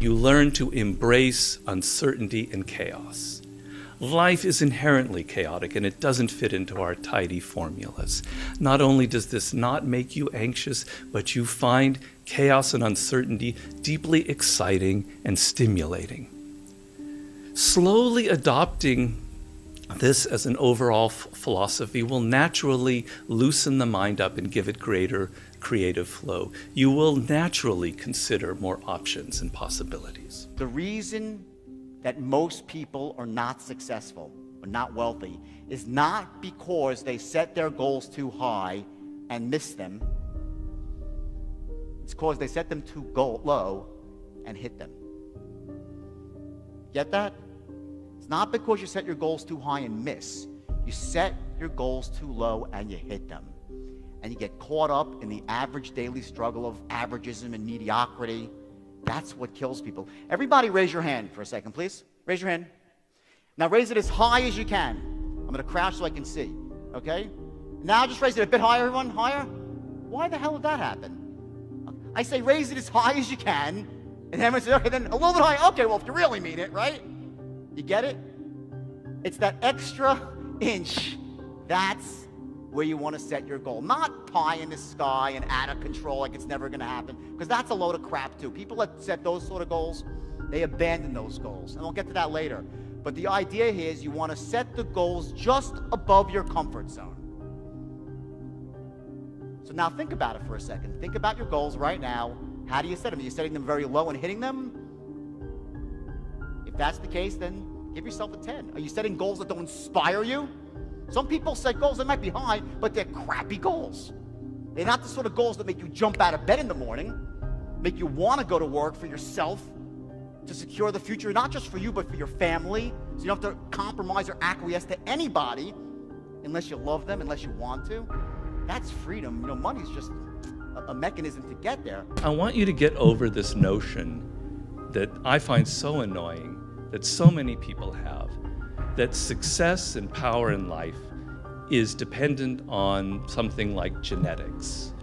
You learn to embrace uncertainty and chaos. Life is inherently chaotic and it doesn't fit into our tidy formulas. Not only does this not make you anxious, but you find chaos and uncertainty deeply exciting and stimulating. Slowly adopting this as an overall philosophy will naturally loosen the mind up and give it greater creative flow. You will naturally consider more options and possibilities. The reason that most people are not successful or not wealthy is not because they set their goals too high and miss them. It's because they set them too low and hit them. Get that? It's not because you set your goals too high and miss. You set your goals too low and you hit them. And you get caught up in the average daily struggle of averagism and mediocrity. That's what kills people. Everybody raise your hand for a second, please. Raise your hand. Now raise it as high as you can. I'm going to crouch so I can see, okay? Now just raise it a bit higher, everyone. Higher. Why the hell did that happen? I say raise it as high as you can, and everyone says, okay, then a little bit higher. Okay, well, if you really mean it, right? You get it? It's that extra inch. That's where you want to set your goal. Not pie in the sky and out of control like it's never going to happen, because that's a load of crap too. People that set those sort of goals, they abandon those goals. And we'll get to that later. But the idea here is you want to set the goals just above your comfort zone. So now think about it for a second. Think about your goals right now. How do you set them? Are you setting them very low and hitting them? If that's the case, then give yourself a 10. Are you setting goals that don't inspire you? Some people set goals that might be high, but they're crappy goals. They're not the sort of goals that make you jump out of bed in the morning, make you want to go to work for yourself, to secure the future, not just for you, but for your family. So you don't have to compromise or acquiesce to anybody unless you love them, unless you want to. That's freedom. You know, money's just a mechanism to get there. I want you to get over this notion that I find so annoying that so many people have, that success and power in life is dependent on something like genetics.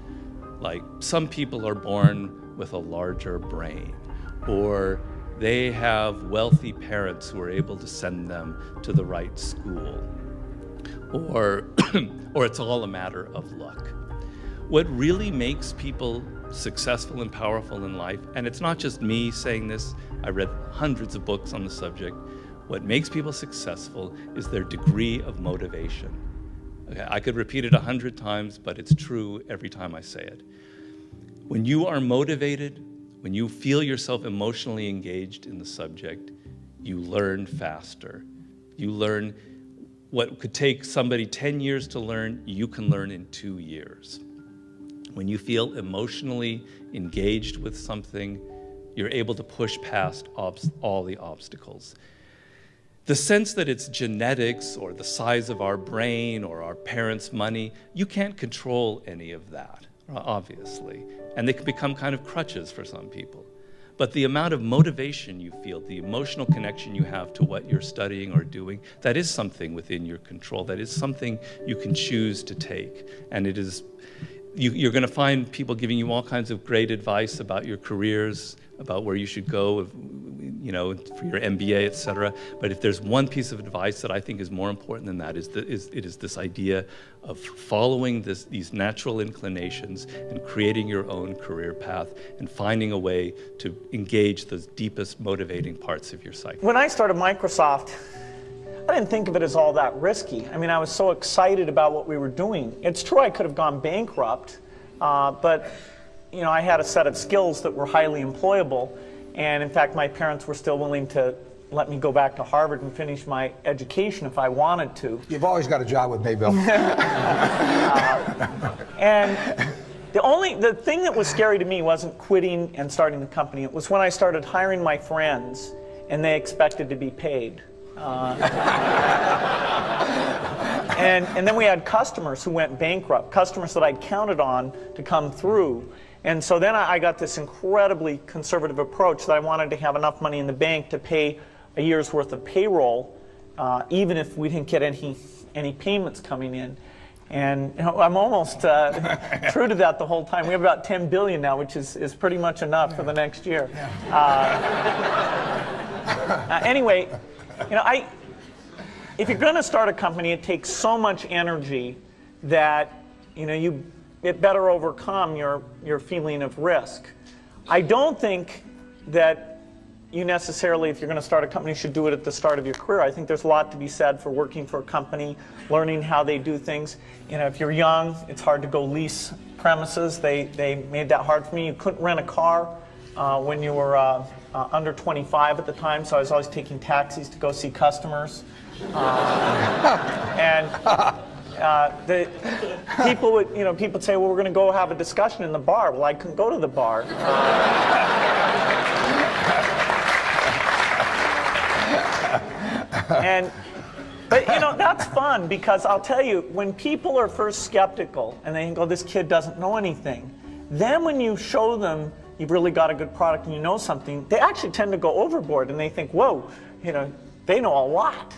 Like some people are born with a larger brain, or they have wealthy parents who are able to send them to the right school, or it's all a matter of luck. What really makes people successful and powerful in life, and it's not just me saying this, I read hundreds of books on the subject, what makes people successful is their degree of motivation. Okay, I could repeat it 100 times, but it's true every time I say it. When you are motivated, when you feel yourself emotionally engaged in the subject, you learn faster. You learn what could take somebody 10 years to learn, you can learn in 2 years. When you feel emotionally engaged with something, you're able to push past all the obstacles. The sense that it's genetics or the size of our brain or our parents' money, you can't control any of that, obviously. And they can become kind of crutches for some people. But the amount of motivation you feel, the emotional connection you have to what you're studying or doing, that is something within your control. That is something you can choose to take. And it is, you're going to find people giving you all kinds of great advice about your careers, about where you should go, you know, for your MBA, et cetera. But if there's one piece of advice that I think is more important than that, it is this idea of following these natural inclinations and creating your own career path and finding a way to engage the deepest motivating parts of your psyche. When I started Microsoft, I didn't think of it as all that risky. I mean, I was so excited about what we were doing. It's true I could have gone bankrupt, but you know, I had a set of skills that were highly employable, and in fact my parents were still willing to let me go back to Harvard and finish my education if I wanted to. You've always got a job with me, Bill. And the thing that was scary to me wasn't quitting and starting the company. It was when I started hiring my friends and they expected to be paid. And then we had customers who went bankrupt, customers that I'd counted on to come through. And so then I got this incredibly conservative approach that I wanted to have enough money in the bank to pay a year's worth of payroll, even if we didn't get any payments coming in. And I'm almost true to that the whole time. We have about 10 billion now, which is pretty much enough for the next year. Anyway, if you're going to start a company, it takes so much energy that it better overcome your feeling of risk. I don't think that you necessarily, if you're going to start a company, should do it at the start of your career. I think there's a lot to be said for working for a company, learning how they do things. If you're young, it's hard to go lease premises. They made that hard for me. You couldn't rent a car when you were under 25 at the time, so I was always taking taxis to go see customers. The people would, people would say, well, we're going to go have a discussion in the bar. Well, I couldn't go to the bar. But that's fun, because I'll tell you, when people are first skeptical and they go, this kid doesn't know anything, then when you show them you've really got a good product and you know something, they actually tend to go overboard and they think, whoa, they know a lot.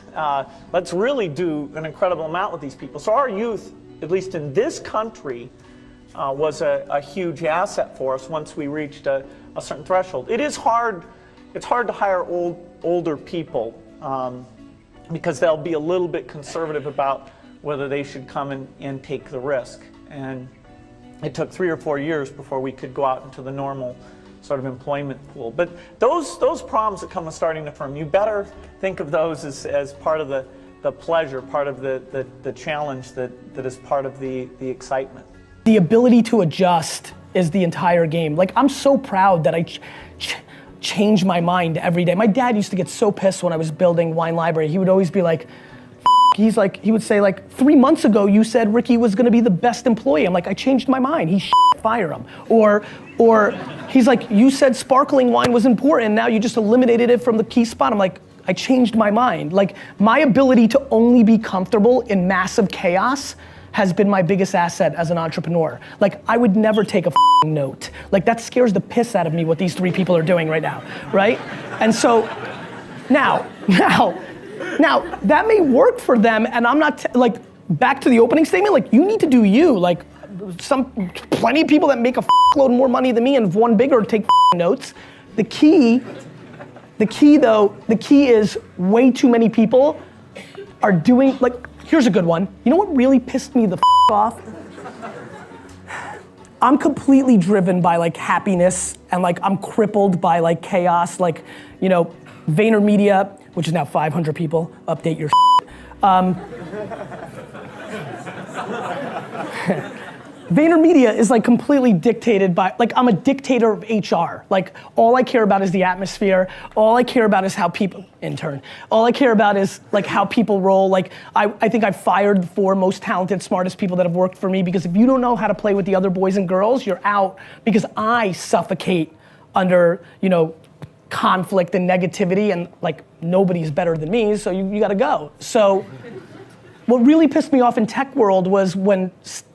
Let's really do an incredible amount with these people. So our youth, at least in this country, was a huge asset for us once we reached a certain threshold. It's hard to hire older people because they'll be a little bit conservative about whether they should come and take the risk. And it took 3 or 4 years before we could go out into the normal sort of employment pool. But those problems that come with starting a firm, you better think of those as part of the pleasure, part of the challenge that is part of the excitement. The ability to adjust is the entire game. Like, I'm so proud that I change my mind every day. My dad used to get so pissed when I was building Wine Library. He would always be like, he would say, like, 3 months ago you said Ricky was gonna be the best employee. I'm like, I changed my mind. Fire him. Or he's like, you said sparkling wine was important, now you just eliminated it from the key spot. I'm like, I changed my mind. Like, my ability to only be comfortable in massive chaos has been my biggest asset as an entrepreneur. Like, I would never take a note. Like, that scares the piss out of me what these 3 people are doing right now, right? And so, now, that may work for them, and I'm not, like, back to the opening statement, like, you need to do you. Like, plenty of people that make a load more money than me and have won bigger take notes. The key is way too many people are doing, like, here's a good one. You know what really pissed me the off? I'm completely driven by, like, happiness, and, like, I'm crippled by, like, chaos. Like, VaynerMedia, which is now 500 people, update your VaynerMedia is, like, completely dictated by, like, I'm a dictator of HR. Like, all I care about is the atmosphere. All I care about is how people, all I care about is, like, how people roll. Like, I think I've fired the 4 most talented, smartest people that have worked for me, because if you don't know how to play with the other boys and girls, you're out, because I suffocate under, conflict and negativity, and, like, nobody's better than me, so you gotta go. So, what really pissed me off in tech world was when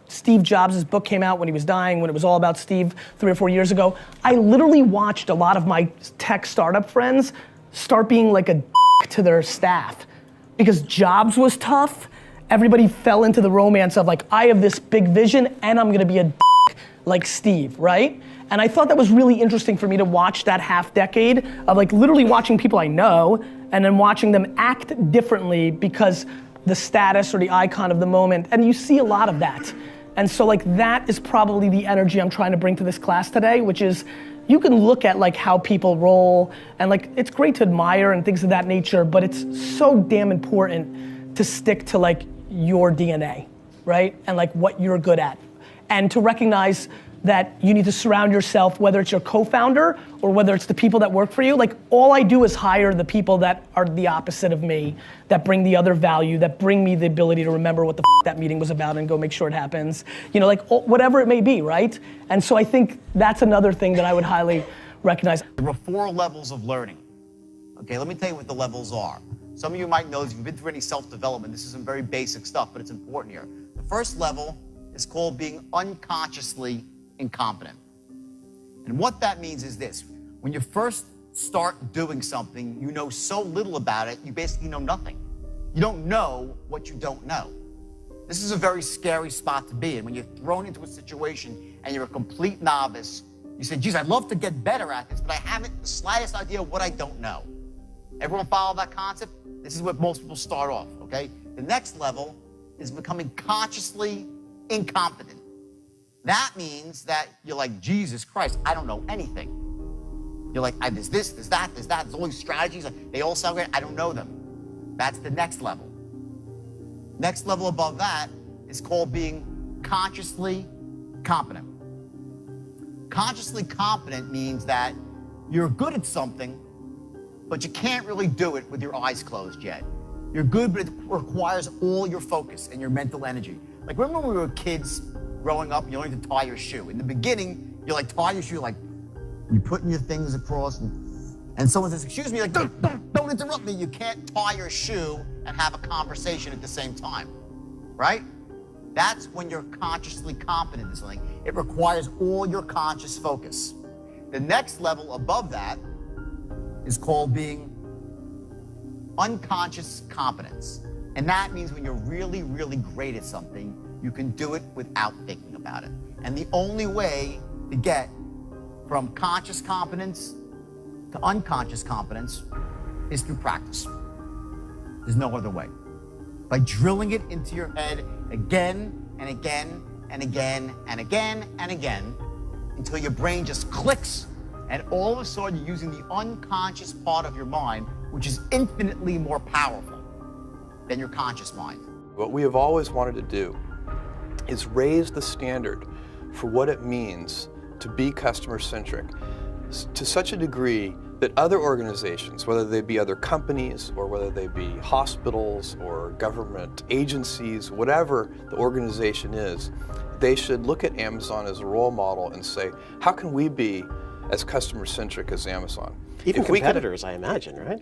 Steve Jobs' book came out, when he was dying, when it was all about Steve 3 or 4 years ago. I literally watched a lot of my tech startup friends start being like a dick to their staff. Because Jobs was tough, everybody fell into the romance of, like, I have this big vision and I'm gonna be a dick like Steve, right? And I thought that was really interesting for me to watch that half decade of, like, literally watching people I know and then watching them act differently because the status or the icon of the moment, and you see a lot of that. And so, like, that is probably the energy I'm trying to bring to this class today, which is, you can look at, like, how people roll, and, like, it's great to admire and things of that nature, but it's so damn important to stick to, like, your DNA, right? And, like, what you're good at. And to recognize that you need to surround yourself, whether it's your co-founder or whether it's the people that work for you. Like, all I do is hire the people that are the opposite of me, that bring the other value, that bring me the ability to remember what the that meeting was about and go make sure it happens. Like, whatever it may be, right? And so I think that's another thing that I would highly recognize. There are 4 levels of learning. Okay, let me tell you what the levels are. Some of you might know, if you've been through any self-development, this is some very basic stuff, but it's important here. The first level is called being unconsciously incompetent. And what that means is this: when you first start doing something, you know so little about it, you basically know nothing. You don't know what you don't know. This is a very scary spot to be in. When you're thrown into a situation and you're a complete novice, you say, geez, I'd love to get better at this, but I haven't the slightest idea what I don't know. Everyone follow that concept? This is what most people start off, okay? The next level is becoming consciously incompetent. That means that you're like, Jesus Christ, I don't know anything. You're like, there's this, there's that, there's all these strategies. They all sound great. I don't know them. That's the next level. Next level above that is called being consciously competent. Consciously competent means that you're good at something, but you can't really do it with your eyes closed yet. You're good, but it requires all your focus and your mental energy. Like, remember when we were kids growing up, you learned to tie your shoe. In the beginning, you're like, tie your shoe, like, you're putting your fingers across, and someone says, excuse me, like, don't interrupt me. You can't tie your shoe and have a conversation at the same time, right? That's when you're consciously competent in something. It requires all your conscious focus. The next level above that is called being unconscious competence. And that means when you're really, really great at something, you can do it without thinking about it. And the only way to get from conscious competence to unconscious competence is through practice. There's no other way. By drilling it into your head again and again and again and again and again until your brain just clicks, and all of a sudden you're using the unconscious part of your mind, which is infinitely more powerful than your conscious mind. What we have always wanted to do is raise the standard for what it means to be customer-centric to such a degree that other organizations, whether they be other companies or whether they be hospitals or government agencies, whatever the organization is, they should look at Amazon as a role model and say, how can we be as customer-centric as Amazon? Even competitors, I imagine, right?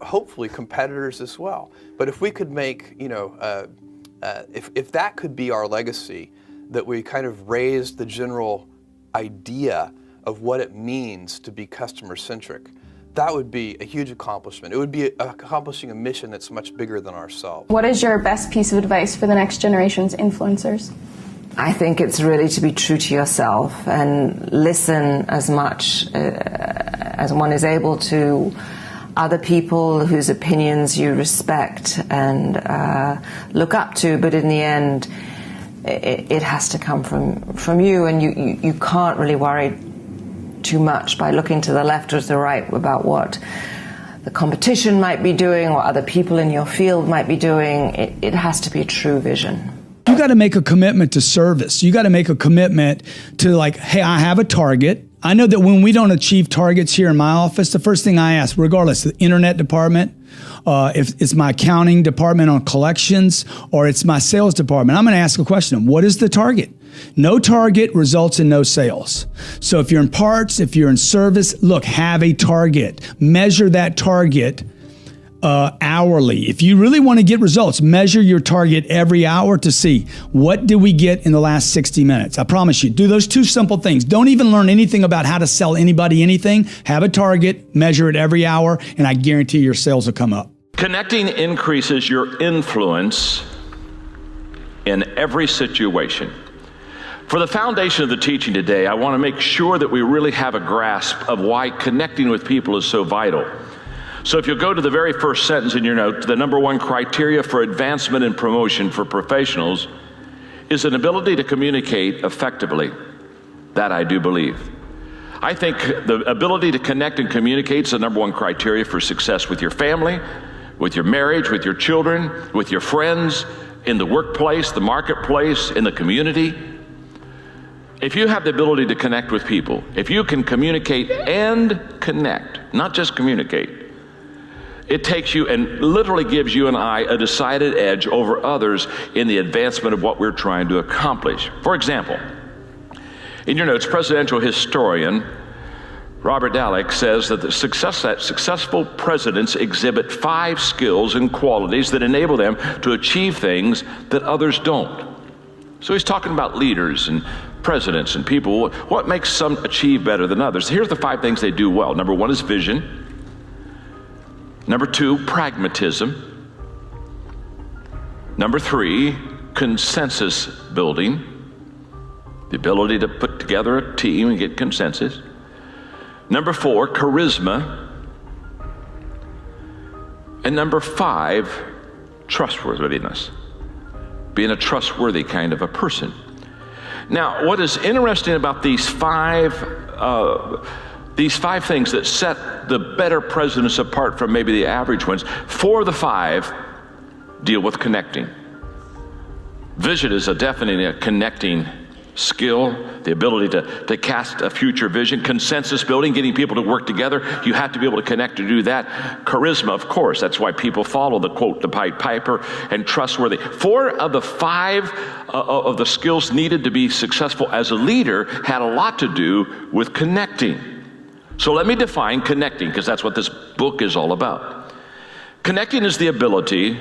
Hopefully competitors as well. But if we could make, if that could be our legacy, that we kind of raised the general idea of what it means to be customer-centric, that would be a huge accomplishment. It would be accomplishing a mission that's much bigger than ourselves. What is your best piece of advice for the next generation's influencers? I think it's really to be true to yourself and listen as much as one is able to other people whose opinions you respect and look up to, but in the end, it has to come from you, and you can't really worry too much by looking to the left or to the right about what the competition might be doing or other people in your field might be doing. It has to be a true vision. You got to make a commitment to service. You got to make a commitment to, like, hey, I have a target. I know that when we don't achieve targets here in my office, the first thing I ask, regardless, the internet department, if it's my accounting department on collections, or it's my sales department, I'm going to ask a question. What is the target? No target results in no sales. So if you're in parts, if you're in service, look, have a target. Measure that target hourly. If you really want to get results, measure your target every hour to see what did we get in the last 60 minutes. I promise you, do those two simple things. Don't even learn anything about how to sell anybody anything. Have a target, measure it every hour, and I guarantee your sales will come up. Connecting increases your influence in every situation. For the foundation of the teaching today, I want to make sure that we really have a grasp of why connecting with people is so vital. So if you'll go to the very first sentence in your note, the number one criteria for advancement and promotion for professionals is an ability to communicate effectively. That I do believe. I think the ability to connect and communicate is the number one criteria for success with your family, with your marriage, with your children, with your friends, in the workplace, the marketplace, in the community. If you have the ability to connect with people, if you can communicate and connect, not just communicate, it takes you and literally gives you and I a decided edge over others in the advancement of what we're trying to accomplish. For example, in your notes, presidential historian Robert Dallek says that successful presidents exhibit 5 skills and qualities that enable them to achieve things that others don't. So he's talking about leaders and presidents and people. What makes some achieve better than others? Here's the 5 things they do well. Number 1 is vision. Number 2, pragmatism. Number 3, consensus building, the ability to put together a team and get consensus. Number 4, charisma. And number 5, trustworthiness. Being a trustworthy kind of a person. Now, what is interesting about these five things that set the better presidents apart from maybe the average ones, 4 of the 5 deal with connecting. Vision is definitely a connecting skill, the ability to cast a future vision. Consensus building, getting people to work together. You have to be able to connect to do that. Charisma, of course, that's why people follow the quote, the Pied Piper, and trustworthy. 4 of the 5 of the skills needed to be successful as a leader had a lot to do with connecting. So let me define connecting, because that's what this book is all about. Connecting is the ability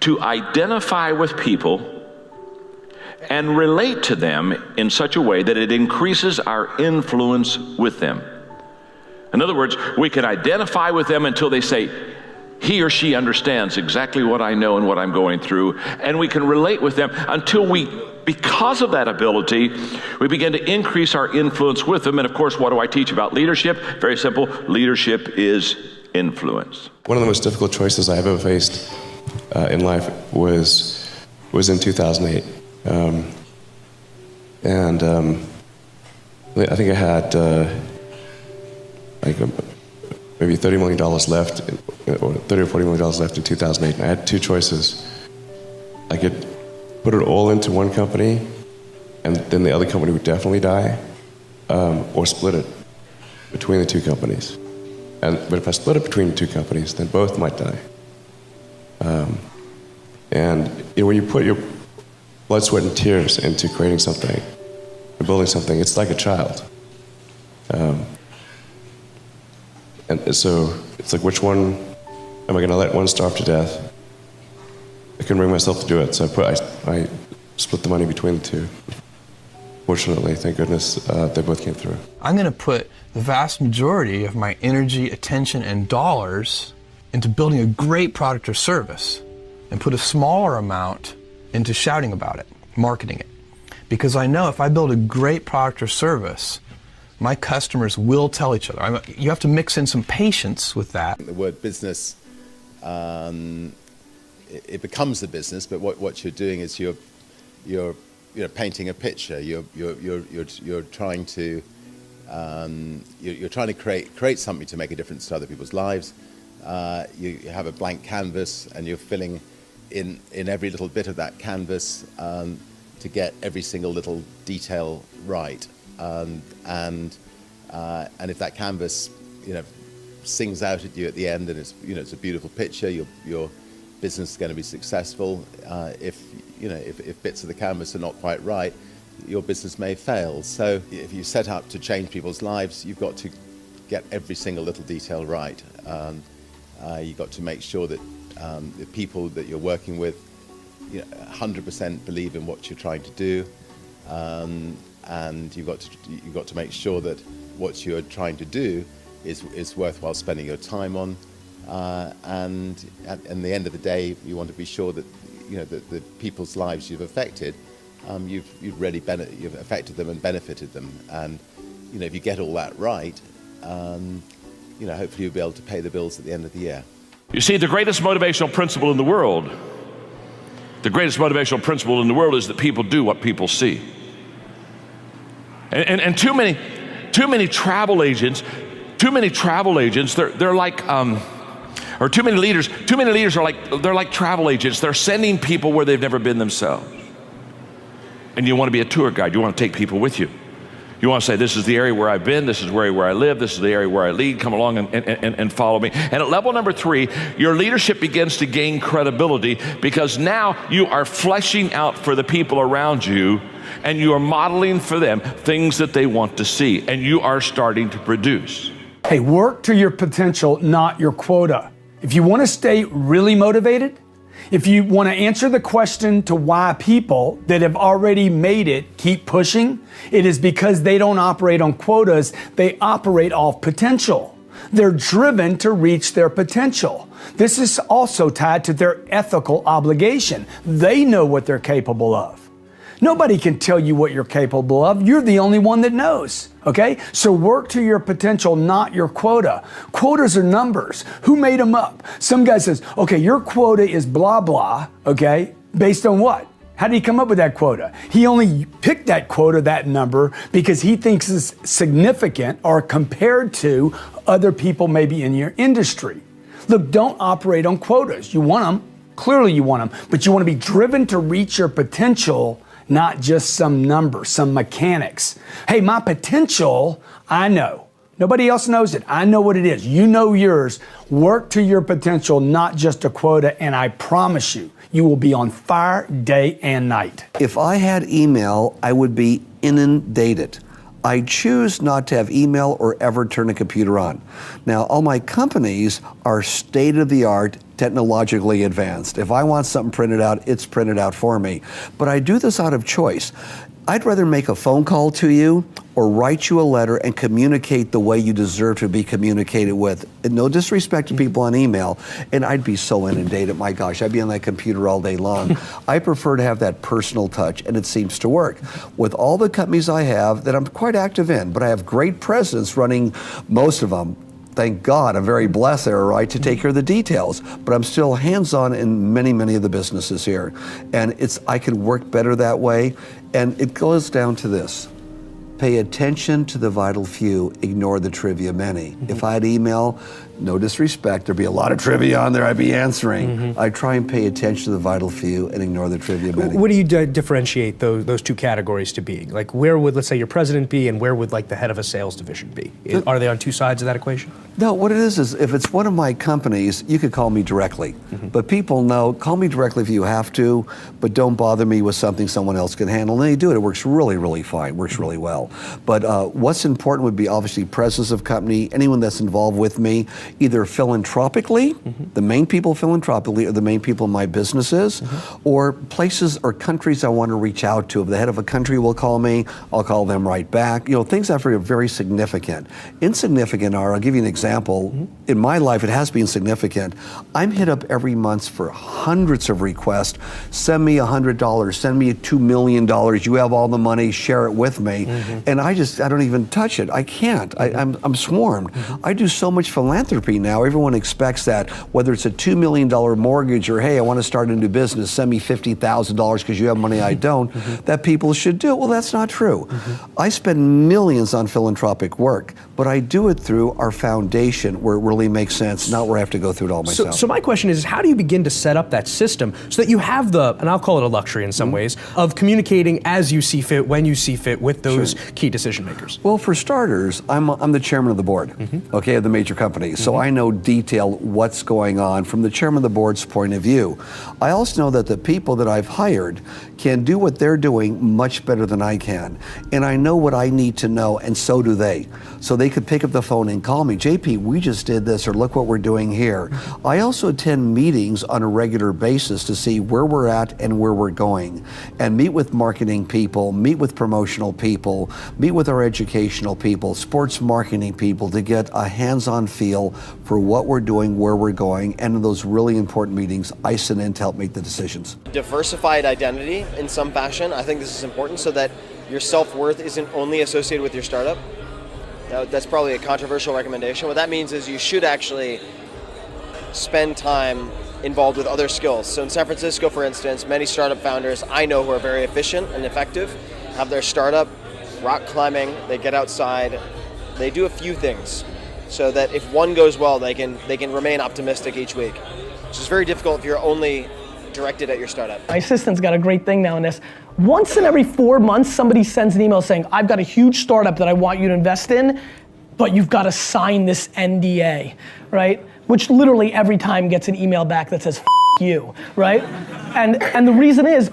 to identify with people and relate to them in such a way that it increases our influence with them. In other words, we can identify with them until they say, he or she understands exactly what I know and what I'm going through, and we can relate with them until because of that ability, we begin to increase our influence with them. And of course, what do I teach about leadership? Very simple, leadership is influence. One of the most difficult choices I have ever faced in life was in 2008. I think I had maybe $30 million left, or $30 or $40 million left in 2008, and I had 2 choices. I could put it all into one company, and then the other company would definitely die, or split it between the 2 companies. But if I split it between the 2 companies, then both might die. When you put your blood, sweat, and tears into creating something, and building something, it's like a child. And so it's like, which one am I going to let one starve to death? I couldn't bring myself to do it, so I split the money between the 2. Fortunately, thank goodness, they both came through. I'm going to put the vast majority of my energy, attention, and dollars into building a great product or service, and put a smaller amount into shouting about it, marketing it. Because I know if I build a great product or service, my customers will tell each other. You have to mix in some patience with that. The word business, it becomes a business, but what you're doing is you're painting a picture. You're trying to create something to make a difference to other people's lives. You have a blank canvas, and you're filling in every little bit of that canvas to get every single little detail right. And if that canvas, sings out at you at the end, and it's a beautiful picture, your business is going to be successful. If bits of the canvas are not quite right, your business may fail. So if you set out to change people's lives, you've got to get every single little detail right. You've got to make sure that the people that you're working with 100% believe in what you're trying to do, and you've got to make sure that what you're trying to do is worthwhile spending your time on, and at the end of the day, you want to be sure that the people's lives you've affected, you've affected them and benefited them, and if you get all that right, hopefully you'll be able to pay the bills at the end of the year. You see, the greatest motivational principle in the world is that people do what people see. And too many travel agents, they're like, or too many leaders are like travel agents. They're sending people where they've never been themselves. And you want to be a tour guide. You want to take people with you. You want to say, this is the area where I've been, this is where I live, this is the area where I lead, come along and follow me. And at level number 3, your leadership begins to gain credibility, because now you are fleshing out for the people around you, and you are modeling for them things that they want to see, and you are starting to produce. Hey, work to your potential, not your quota. If you want to stay really motivated, if you want to answer the question to why people that have already made it keep pushing, it is because they don't operate on quotas, they operate off potential. They're driven to reach their potential. This is also tied to their ethical obligation. They know what they're capable of. Nobody can tell you what you're capable of. You're the only one that knows, okay? So work to your potential, not your quota. Quotas are numbers. Who made them up? Some guy says, okay, your quota is blah, blah, okay? Based on what? How did he come up with that quota? He only picked that quota, that number, because he thinks it's significant or compared to other people maybe in your industry. Look, don't operate on quotas. You want them, clearly you want them, but you want to be driven to reach your potential, not just some number, some mechanics. Hey, my potential, I know. Nobody else knows it. I know what it is. You know yours. Work to your potential, not just a quota, and I promise you, you will be on fire day and night. If I had email, I would be inundated. I choose not to have email or ever turn a computer on. Now, all my companies are state-of-the-art, technologically advanced. If I want something printed out, it's printed out for me. But I do this out of choice. I'd rather make a phone call to you or write you a letter and communicate the way you deserve to be communicated with. And no disrespect to people on email, and I'd be so inundated, my gosh, I'd be on that computer all day long. I prefer to have that personal touch, and it seems to work. With all the companies I have that I'm quite active in, but I have great presidents running most of them. Thank God, I'm very blessed there, right, to take care of the details. But I'm still hands-on in many, many of the businesses here. And I can work better that way. And it goes down to this. Pay attention to the vital few, ignore the trivia many. If I had email, no disrespect, there'd be a lot of trivia on there I'd be answering. I try and pay attention to the vital few and ignore the trivia many. What do you differentiate those two categories to be? Like, where would, let's say, your president be, and where would, like, the head of a sales division be? Are they on two sides of that equation? No, what it is if it's one of my companies, you could call me directly. But people know, call me directly if you have to, but don't bother me with something someone else can handle. And they do it. It works really, really fine, works really well. But what's important would be obviously presence of company, anyone that's involved with me, either philanthropically, the main people philanthropically are the main people in my businesses, or places or countries I want to reach out to. If the head of a country will call me, I'll call them right back. You know, things that are very significant. Insignificant are, I'll give you an example. In my life, it has been significant. I'm hit up every month for hundreds of requests. Send me $100, send me $2 million. You have all the money, share it with me. And I don't even touch it. I can't. I'm swarmed. I do so much philanthropy now. Everyone expects that, whether it's a $2 million mortgage or, hey, I want to start a new business, send me $50,000 because you have money I don't, that people should do. Well, that's not true. I spend millions on philanthropic work, but I do it through our foundation where it really makes sense, not where I have to go through it all myself. So my question is, how do you begin to set up that system so that you have the, and I'll call it a luxury in some ways, of communicating as you see fit, when you see fit with those key decision makers? Well, for starters, I'm the chairman of the board, okay, of the major companies. So I know detail what's going on from the chairman of the board's point of view. I also know that the people that I've hired can do what they're doing much better than I can. And I know what I need to know, and so do they. So they could pick up the phone and call me, JP, we just did this, or look what we're doing here. I also attend meetings on a regular basis to see where we're at and where we're going, and meet with marketing people, meet with promotional people, meet with our educational people, sports marketing people, to get a hands-on feel for what we're doing, where we're going, and in those really important meetings, I sit in to help make the decisions. Diversified identity in some fashion. I think this is important so that your self-worth isn't only associated with your startup. Now, that's probably a controversial recommendation. What that means is you should actually spend time involved with other skills. So in San Francisco, for instance, many startup founders I know who are very efficient and effective have their startup rock climbing, they get outside, they do a few things so that if one goes well, they can remain optimistic each week, which is very difficult if you're only directed at your startup. My assistant's got a great thing now in this. Once in every 4 months, somebody sends an email saying, I've got a huge startup that I want you to invest in, but you've got to sign this NDA, right? Which literally every time gets an email back that says, F you, right? And the reason is,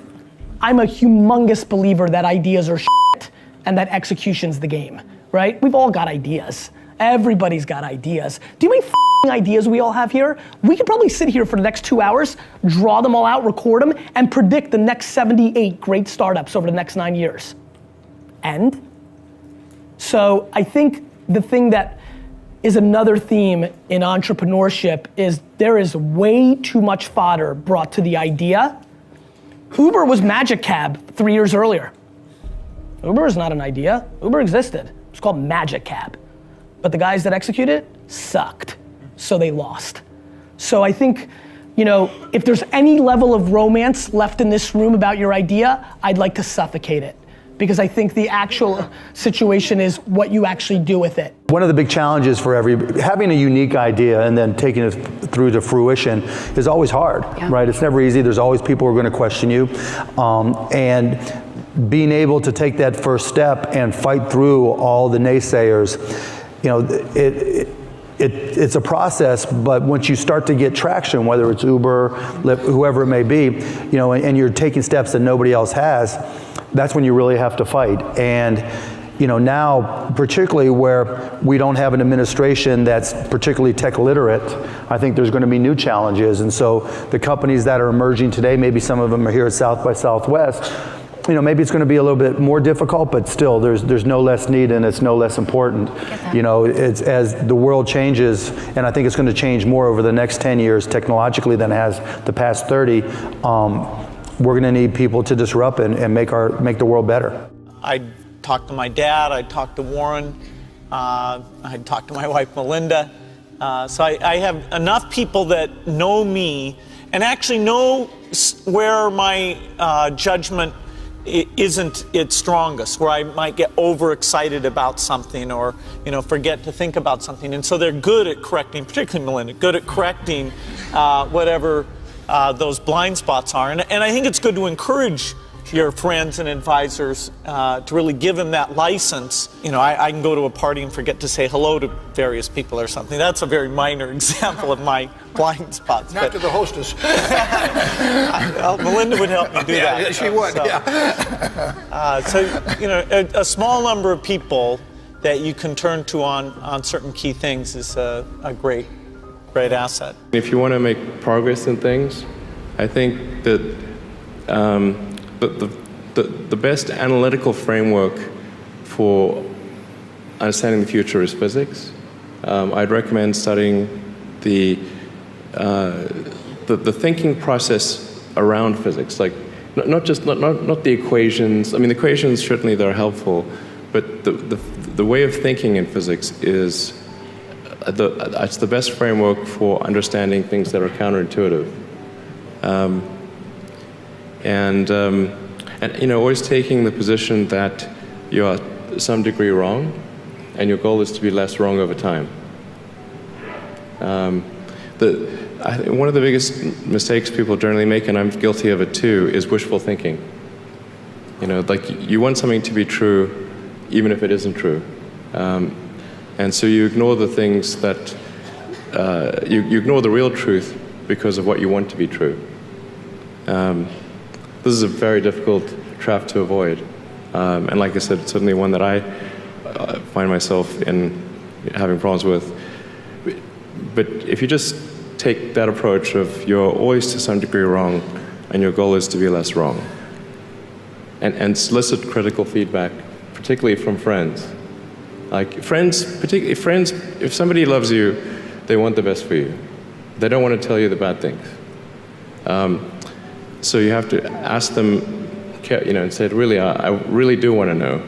I'm a humongous believer that ideas are shit and that execution's the game, right? We've all got ideas. Everybody's got ideas. Do you mean ideas we all have here? We could probably sit here for the next 2 hours, draw them all out, record them, and predict the next 78 great startups over the next 9 years. And so I think the thing that is another theme in entrepreneurship, is there is way too much fodder brought to the idea. Uber was Magic Cab 3 years earlier. Uber is not an idea. Uber existed. It's called Magic Cab. But the guys that executed it sucked, so they lost. So I think, you know, if there's any level of romance left in this room about your idea, I'd like to suffocate it. Because I think the actual situation is what you actually do with it. One of the big challenges for having a unique idea and then taking it through to fruition is always hard, right? It's never easy. There's always people who are going to question you. And being able to take that first step and fight through all the naysayers, you know, it's a process, but once you start to get traction, whether it's Uber, Lyft, whoever it may be, you know, and you're taking steps that nobody else has, that's when you really have to fight. And, you know, now, particularly where we don't have an administration that's particularly tech literate, I think there's going to be new challenges. And so the companies that are emerging today, maybe some of them are here at South by Southwest, you know, maybe it's going to be a little bit more difficult, but still there's no less need and it's no less important. You know, it's as the world changes, and I think it's going to change more over the next 10 years technologically than it has the past 30. We're going to need people to disrupt and make the world better. I talked to my dad, I talked to Warren, I talked to my wife Melinda. So I have enough people that know me and actually know where my judgment isn't its strongest, where I might get overexcited about something or, you know, forget to think about something. And so they're good at correcting, particularly Melinda, good at correcting whatever those blind spots are. And I think it's good to encourage your friends and advisors to really give them that license. You know, I can go to a party and forget to say hello to various people or something. That's a very minor example of my blind spots. Not to the hostess. Well, Melinda would help me do that. Yeah, she would, So, you know, a small number of people that you can turn to on certain key things is a great asset. If you want to make progress in things, I think that the best analytical framework for understanding the future is physics. I'd recommend studying the thinking process around physics, like not the equations. I mean, the equations certainly they're helpful, but the way of thinking in physics is it's the best framework for understanding things that are counterintuitive. And you know, always taking the position that you are to some degree wrong, and your goal is to be less wrong over time. I think one of the biggest mistakes people generally make, and I'm guilty of it too, is wishful thinking. You know, like you want something to be true, even if it isn't true, and so you ignore the things that you ignore the real truth because of what you want to be true. This is a very difficult trap to avoid. And like I said, it's certainly one that I find myself in having problems with. But if you just take that approach of you're always to some degree wrong and your goal is to be less wrong, and solicit critical feedback, particularly from friends. Like friends, particularly friends, if somebody loves you, they want the best for you. They don't want to tell you the bad things. So you have to ask them, you know, and say, really, I really do want to know.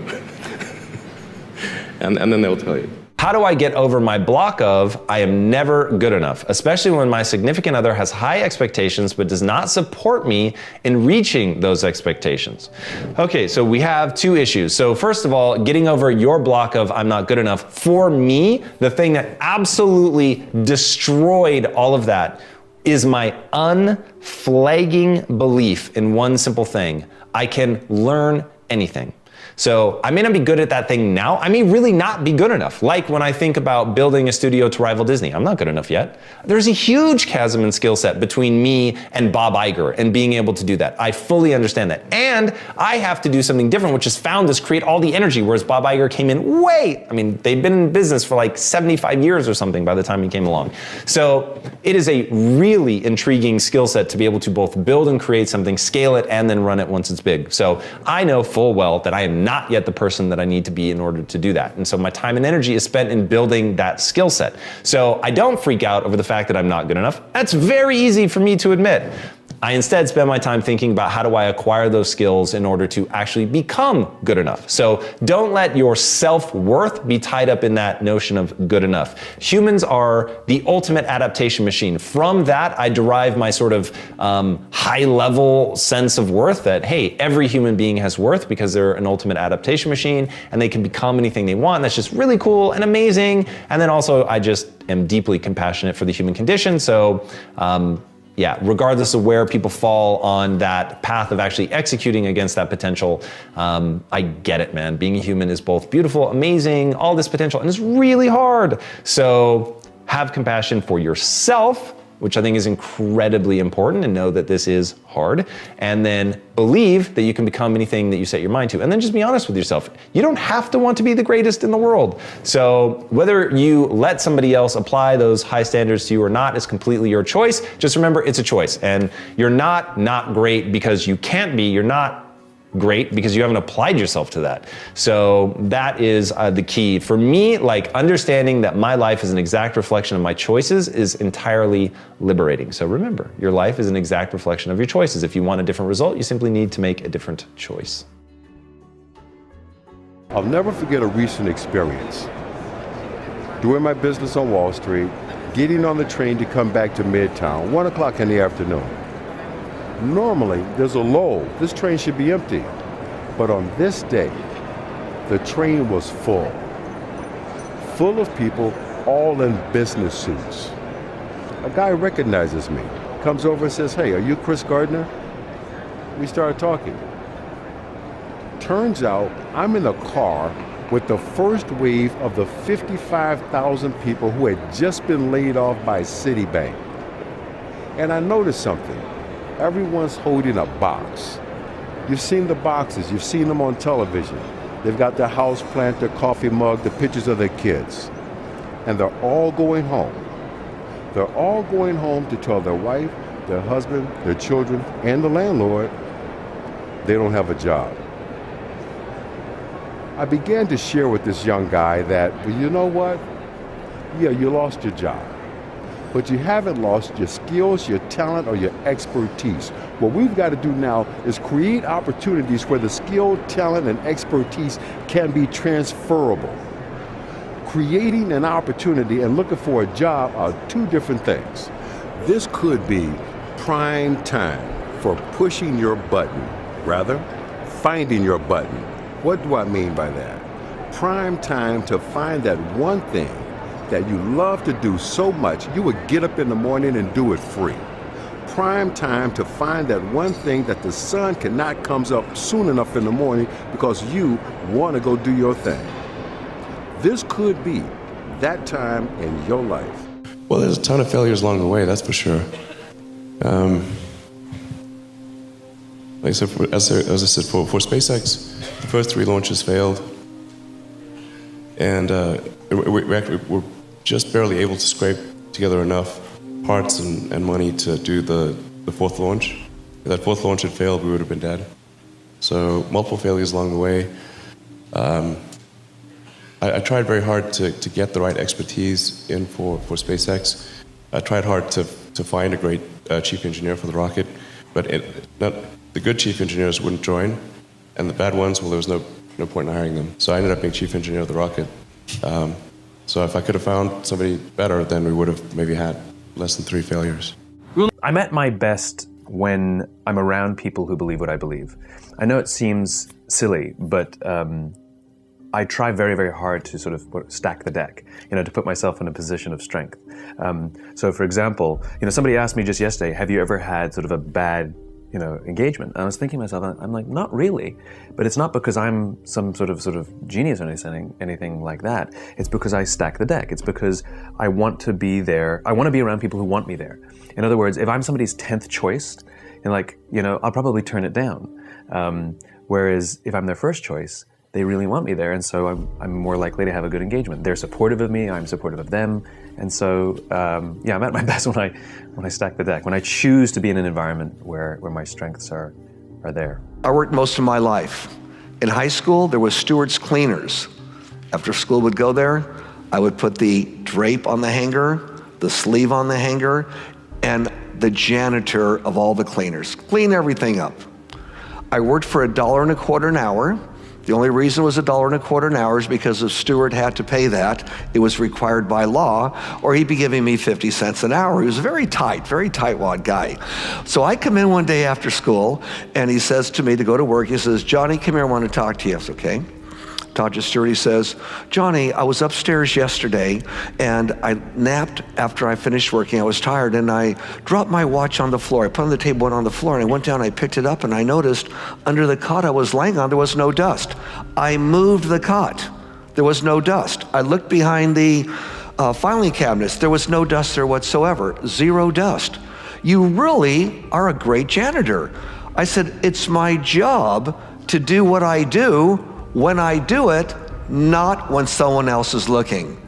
and then they'll tell you. How do I get over my block of I am never good enough, especially when my significant other has high expectations but does not support me in reaching those expectations? Okay, so we have two issues. So first of all, getting over your block of I'm not good enough. For me, the thing that absolutely destroyed all of that is my unflagging belief in one simple thing. I can learn anything. So I may not be good at that thing now. I may really not be good enough. Like when I think about building a studio to rival Disney, I'm not good enough yet. There's a huge chasm in skill set between me and Bob Iger and being able to do that. I fully understand that. And I have to do something different, which is Founders create all the energy, whereas Bob Iger came in they've been in business for like 75 years or something by the time he came along. So it is a really intriguing skill set to be able to both build and create something, scale it, and then run it once it's big. So I know full well that I am not yet the person that I need to be in order to do that. And so my time and energy is spent in building that skill set. So I don't freak out over the fact that I'm not good enough. That's very easy for me to admit. I instead spend my time thinking about how do I acquire those skills in order to actually become good enough. So don't let your self-worth be tied up in that notion of good enough. Humans are the ultimate adaptation machine. From that, I derive my sort of high-level sense of worth that, hey, every human being has worth because they're an ultimate adaptation machine and they can become anything they want. That's just really cool and amazing. And then also, I just am deeply compassionate for the human condition. So, yeah, regardless of where people fall on that path of actually executing against that potential, I get it, man. Being a human is both beautiful, amazing, all this potential, and it's really hard. So have compassion for yourself, which I think is incredibly important, and know that this is hard. And then believe that you can become anything that you set your mind to. And then just be honest with yourself. You don't have to want to be the greatest in the world. So whether you let somebody else apply those high standards to you or not is completely your choice. Just remember, it's a choice. And you're not great because you can't be. You're not great because you haven't applied yourself to that. So that is the key. For me, like understanding that my life is an exact reflection of my choices is entirely liberating. So remember, your life is an exact reflection of your choices. If you want a different result, you simply need to make a different choice. I'll never forget a recent experience. Doing my business on Wall Street, getting on the train to come back to Midtown, 1 o'clock in the afternoon. Normally, there's a lull. This train should be empty. But on this day, the train was full. Full of people, all in business suits. A guy recognizes me, comes over and says, "Hey, are you Chris Gardner?" We started talking. Turns out, I'm in a car with the first wave of the 55,000 people who had just been laid off by Citibank. And I noticed something. Everyone's holding a box. You've seen the boxes, you've seen them on television. They've got their house plant, their coffee mug, the pictures of their kids. And they're all going home. They're all going home to tell their wife, their husband, their children, and the landlord they don't have a job. I began to share with this young guy that, well, you know what? Yeah, you lost your job. But you haven't lost your skills, your talent, or your expertise. What we've got to do now is create opportunities where the skill, talent, and expertise can be transferable. Creating an opportunity and looking for a job are two different things. This could be prime time for pushing your button, rather, finding your button. What do I mean by that? Prime time to find that one thing that you love to do so much, you would get up in the morning and do it free. Prime time to find that one thing that the sun cannot come up soon enough in the morning because you want to go do your thing. This could be that time in your life. Well, there's a ton of failures along the way, that's for sure. Like I said, as I said, for SpaceX, the first 3 launches failed. And we're just barely able to scrape together enough parts and money to do the 4th launch. If that 4th launch had failed, we would have been dead. So multiple failures along the way. I tried very hard to get the right expertise in for SpaceX. I tried hard to find a great chief engineer for the rocket, but the good chief engineers wouldn't join, and the bad ones, well, there was no point in hiring them. So I ended up being chief engineer of the rocket. So if I could have found somebody better, then we would have maybe had less than 3 failures. I'm at my best when I'm around people who believe what I believe. I know it seems silly, but I try very, very hard to sort of stack the deck, to put myself in a position of strength. So for example, somebody asked me just yesterday, have you ever had sort of a bad engagement? And I was thinking to myself, I'm like, not really, but it's not because I'm some sort of genius or anything like that. It's because I stack the deck. It's because I want to be there. I want to be around people who want me there. In other words, if I'm somebody's 10th choice, and I'll probably turn it down. Whereas if I'm their first choice, they really want me there, and so I'm more likely to have a good engagement. They're supportive of me, I'm supportive of them, and so I'm at my best when I stack the deck, when I choose to be in an environment where my strengths are there. I worked most of my life In high school, there was stewards cleaners. After school would go there, I would put the drape on the hanger, the sleeve on the hanger, and the janitor of all the cleaners. Clean everything up. I worked for $1.25 an hour. The only reason it was $1.25 an hour is because the steward had to pay that. It was required by law, or he'd be giving me 50 cents an hour. He was a very tightwad guy. So I come in one day after school, and he says to me to go to work, he says, Johnny, come here, I want to talk to you. I said, okay. Talk to the steward, he says, Johnny, I was upstairs yesterday, and I napped after I finished working. I was tired, and I dropped my watch on the floor. I put it on the table, went on the floor, and I went down, I picked it up, and I noticed under the cot I was laying on, there was no dust. I moved the cot. There was no dust. I looked behind the filing cabinets. There was no dust there whatsoever. Zero dust. You really are a great janitor. I said, it's my job to do what I do when I do it, not when someone else is looking.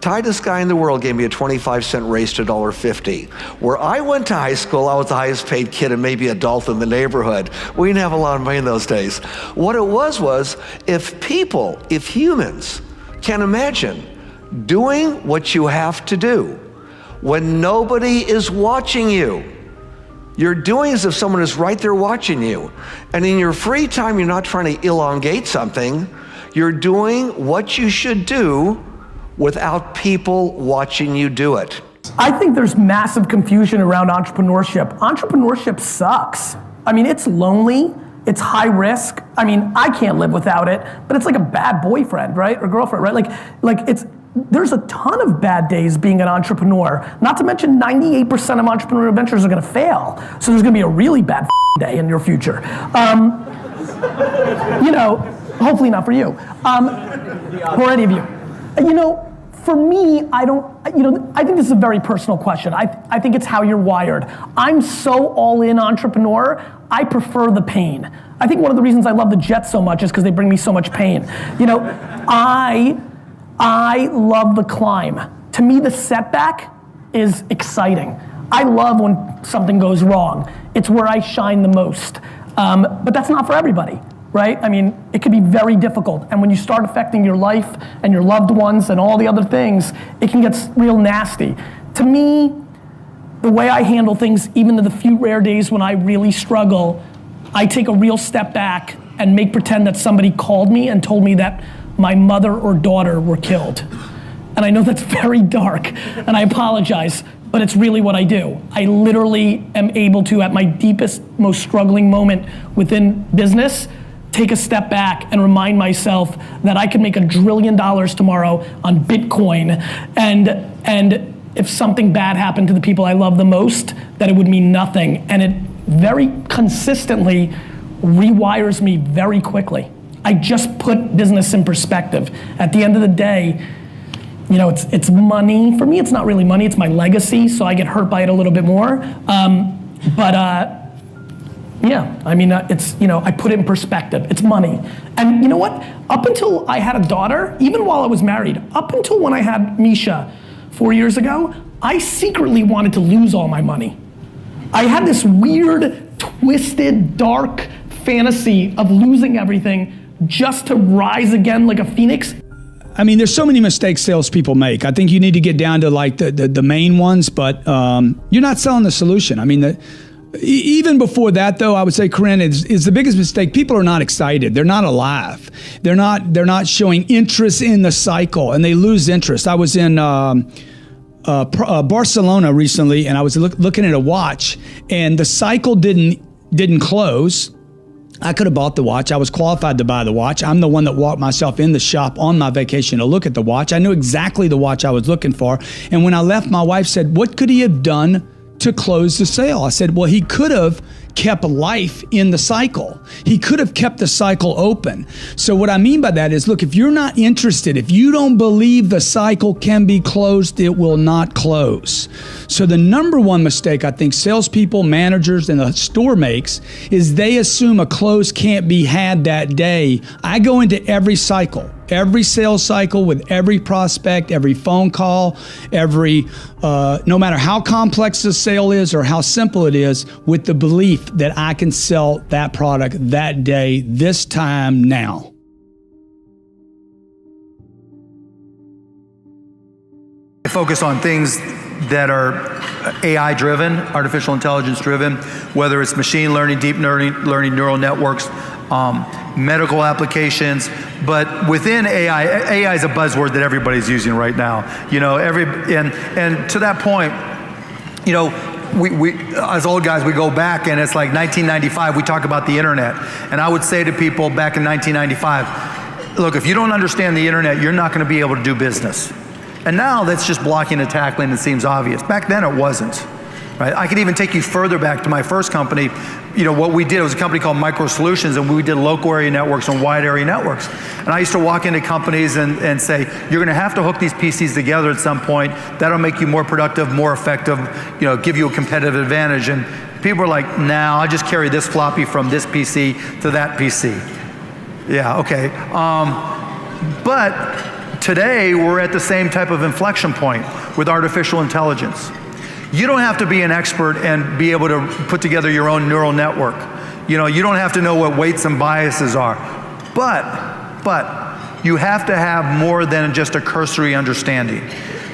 Tightest guy in the world gave me a 25-cent raise to $1.50. Where I went to high school, I was the highest paid kid and maybe adult in the neighborhood. We didn't have a lot of money in those days. What it was if humans can imagine doing what you have to do when nobody is watching you. You're doing as if someone is right there watching you. And in your free time, you're not trying to elongate something. You're doing what you should do without people watching you do it. I think there's massive confusion around entrepreneurship. Entrepreneurship sucks. I mean, it's lonely, it's high risk. I mean, I can't live without it, but it's like a bad boyfriend, right? Or girlfriend, right? There's a ton of bad days being an entrepreneur. Not to mention 98% of entrepreneurial ventures are gonna fail. So there's gonna be a really bad day in your future. Hopefully not for you, or any of you. For me, I think this is a very personal question. I think it's how you're wired. I'm so all in entrepreneur, I prefer the pain. I think one of the reasons I love the Jets so much is because they bring me so much pain. I love the climb. To me, the setback is exciting. I love when something goes wrong. It's where I shine the most. But that's not for everybody, right? I mean, it can be very difficult. And when you start affecting your life and your loved ones and all the other things, it can get real nasty. To me, the way I handle things, even in the few rare days when I really struggle, I take a real step back and make pretend that somebody called me and told me that my mother or daughter were killed. And I know that's very dark, and I apologize, but it's really what I do. I literally am able to, at my deepest, most struggling moment within business, take a step back and remind myself that I could make $1 trillion tomorrow on Bitcoin, and if something bad happened to the people I love the most, that it would mean nothing. And it very consistently rewires me very quickly. I just put business in perspective. At the end of the day, it's money. For me, it's not really money, it's my legacy, so I get hurt by it a little bit more. I put it in perspective. It's money. And you know what? Up until I had a daughter, even while I was married, up until when I had Misha 4 years ago, I secretly wanted to lose all my money. I had this weird, twisted, dark fantasy of losing everything just to rise again like a phoenix. I mean, there's so many mistakes salespeople make. I think you need to get down to like the main ones, but you're not selling the solution. I mean, even before that though, I would say, Corinne, is the biggest mistake. People are not excited. They're not alive. They're not showing interest in the cycle, and they lose interest. I was in Barcelona recently, and I was looking at a watch, and the cycle didn't close. I could have bought the watch. I was qualified to buy the watch. I'm the one that walked myself in the shop on my vacation to look at the watch. I knew exactly the watch I was looking for. And when I left, my wife said, what could he have done to close the sale? I said, well, he could have kept life in the cycle. He could have kept the cycle open. So what I mean by that is, look, if you're not interested, if you don't believe the cycle can be closed, it will not close. So the number one mistake I think salespeople, managers, and the store makes is they assume a close can't be had that day. I go into every cycle every sales cycle with every prospect, every phone call, no matter how complex the sale is or how simple it is, with the belief that I can sell that product that day, this time, now. Focus on things that are AI driven, artificial intelligence driven, whether it's machine learning, deep learning neural networks, medical applications. But within AI is a buzzword that everybody's using right now. You know, and to that point, you know, we as old guys, we go back and it's like 1995, we talk about the internet. And I would say to people back in 1995, look, if you don't understand the internet, you're not going to be able to do business. And now that's just blocking and tackling. It seems obvious. Back then it wasn't. Right? I could even take you further back to my first company. You know, what we did, it was a company called Micro Solutions, and we did local area networks and wide area networks. And I used to walk into companies and say, you're going to have to hook these PCs together at some point. That'll make you more productive, more effective, you know, give you a competitive advantage. And people were like, nah, I'll just carry this floppy from this PC to that PC. Yeah, okay. But today, we're at the same type of inflection point with artificial intelligence. You don't have to be an expert and be able to put together your own neural network. You know, you don't have to know what weights and biases are. But you have to have more than just a cursory understanding.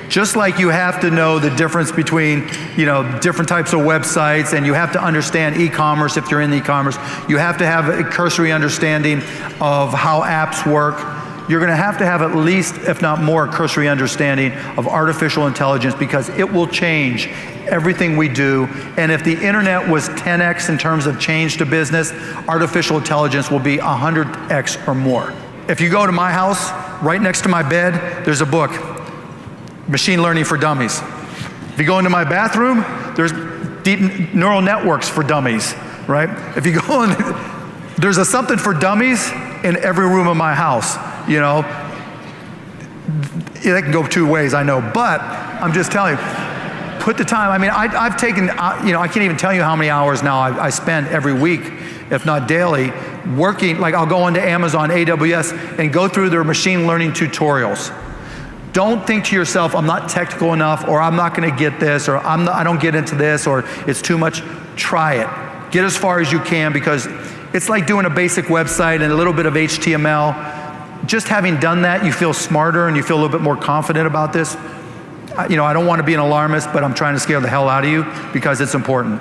Just like you have to know the difference between, you know, different types of websites, and you have to understand e-commerce if you're in e-commerce. You have to have a cursory understanding of how apps work. You're going to have at least, if not more, cursory understanding of artificial intelligence, because it will change everything we do. And if the internet was 10x in terms of change to business, artificial intelligence will be 100x or more. If you go to my house, right next to my bed, there's a book, Machine Learning for Dummies. If you go into my bathroom, there's deep neural networks for dummies, right? If you go in, there's a something for dummies in every room of my house. You know, it can go two ways, I know, but I'm just telling you, put the time. I mean, I've taken, you know, I can't even tell you how many hours now I spend every week, if not daily, working. Like, I'll go onto Amazon, AWS, and go through their machine learning tutorials. Don't think to yourself, I'm not technical enough, or I'm not going to get this, or I don't get into this, or it's too much. Try it. Get as far as you can, because it's like doing a basic website and a little bit of HTML. Just having done that, you feel smarter and you feel a little bit more confident about this. You know, I don't want to be an alarmist, but I'm trying to scare the hell out of you because it's important.